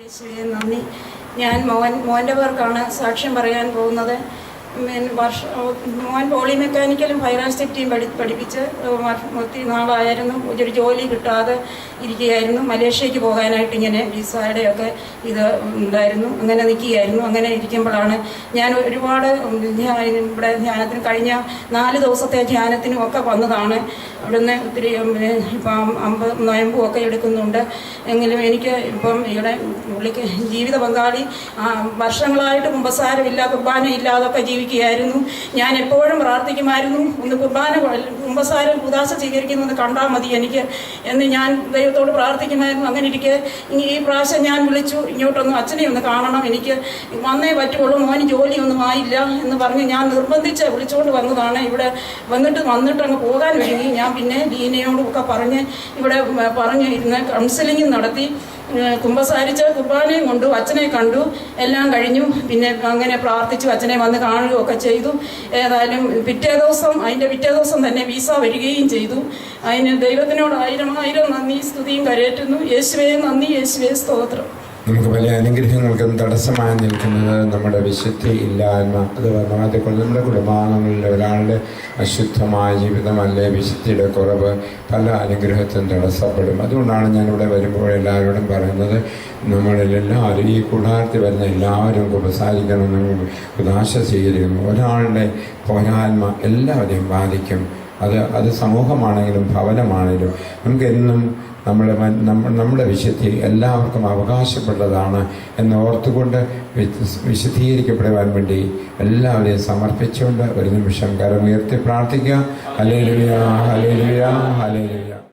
യേശുവേ നന്ദി. ഞാൻ മോൻ്റെ പേർക്കാണ് സാക്ഷ്യം പറയാൻ പോകുന്നത്. മോൻ പോളി മെക്കാനിക്കലും ഫയർ ആൻഡ് സേഫ്റ്റിയും പഠിപ്പിച്ച് ഒത്തിരി നാളായിരുന്നു. ഒരു ജോലി കിട്ടാതെ ഇരിക്കുകയായിരുന്നു. മലേഷ്യയ്ക്ക് പോകാനായിട്ട് ഇങ്ങനെ വിസയുടെയൊക്കെ ഇത് ഉണ്ടായിരുന്നു. അങ്ങനെ നിൽക്കുകയായിരുന്നു. അങ്ങനെ ഇരിക്കുമ്പോഴാണ് ഞാൻ ഒരുപാട് ഇവിടെ ധ്യാനത്തിന് കഴിഞ്ഞ 4 ദിവസത്തെ ധ്യാനത്തിനും ഒക്കെ വന്നതാണ്. അവിടുന്ന് ഒത്തിരി ഇപ്പം 50 നോയമ്പും ഒക്കെ എടുക്കുന്നുണ്ട്. എങ്കിലും എനിക്ക് ഇപ്പം ഇവിടെ പുള്ളിക്ക് ജീവിത പങ്കാളി വർഷങ്ങളായിട്ട് കുമ്പസാരമില്ല, കുർബാന ഇല്ലാതൊക്കെ ജീവിക്കുകയായിരുന്നു. ഞാൻ എപ്പോഴും പ്രാർത്ഥിക്കുമായിരുന്നു, ഒന്ന് കുമ്പസാരം ഉദാസ സ്വീകരിക്കുന്നത് കണ്ടാൽ മതി എനിക്ക് എന്ന് ഞാൻ ദൈവത്തോട് പ്രാർത്ഥിക്കുമായിരുന്നു. അങ്ങനെ ഇരിക്കെ ഈ പ്രാവശ്യം ഞാൻ വിളിച്ചു, ഇങ്ങോട്ടൊന്ന് അച്ഛനെ ഒന്ന് കാണണം, എനിക്ക് വന്നേ പറ്റുള്ളൂ, മോന് ജോലിയൊന്നും ആയില്ല എന്ന് പറഞ്ഞ് ഞാൻ നിർബന്ധിച്ച് വിളിച്ചുകൊണ്ട് വന്നതാണ്. ഇവിടെ വന്നിട്ട് അങ്ങ് പോകാൻ ഒരുങ്ങി. ഞാൻ പിന്നെ ലീനയോടും ഒക്കെ പറഞ്ഞ് ഇവിടെ പറഞ്ഞ് ഇരുന്ന് കൗൺസിലിംഗ് നടത്തി, കുമ്പസാരിച്ച് കുർബാനയും കൊണ്ടു, അച്ഛനെ കണ്ടു, എല്ലാം കഴിഞ്ഞു. പിന്നെ അങ്ങനെ പ്രാർത്ഥിച്ചു, അച്ഛനെ വന്ന് കാണുകയൊക്കെ ചെയ്തു. ഏതായാലും പിറ്റേ ദിവസം തന്നെ വിസ വരികയും ചെയ്തു. അതിന് ദൈവത്തിനോട് 1000 നന്ദി സ്തുതിയും കരയേറ്റുന്നു. യേശുവേ നന്ദി, യേശുവേ സ്തോത്രം. നമുക്ക് വലിയ അനുഗ്രഹങ്ങൾക്കും തടസ്സമായി നിൽക്കുന്നത് നമ്മുടെ വിശുദ്ധി ഇല്ലായ്മ. അത് അതുകൊണ്ട് നമ്മുടെ കുടുംബാംഗങ്ങളിൽ ഒരാളുടെ അശുദ്ധമായ ജീവിതമല്ലേ, വിശുദ്ധിയുടെ കുറവ് പല അനുഗ്രഹത്തിനും തടസ്സപ്പെടും. അതുകൊണ്ടാണ് ഞാനിവിടെ വരുമ്പോൾ എല്ലാവരോടും പറയുന്നത്, നമ്മളിലെല്ലാവരും ഈ കൂടാരത്തിൽ വരുന്ന എല്ലാവരും കുമ്പസാരിക്കണമെന്നും കുദാശ സ്വീകരിക്കുന്നു. ഒരാളുടെ പോരായ്മ എല്ലാവരെയും ബാധിക്കും. അത് സമൂഹമാണെങ്കിലും ഭവനമാണെങ്കിലും നമുക്കെന്നും നമ്മുടെ വിശുദ്ധി എല്ലാവർക്കും അവകാശപ്പെട്ടതാണ് എന്ന് ഓർത്തുകൊണ്ട് വിശുദ്ധീകരിക്കപ്പെടുവാൻ വേണ്ടി എല്ലാവരെയും സമർപ്പിച്ചുകൊണ്ട് ഒരു നിമിഷം കരമുയർത്തി പ്രാർത്ഥിക്കുക. Hallelujah, hallelujah, hallelujah.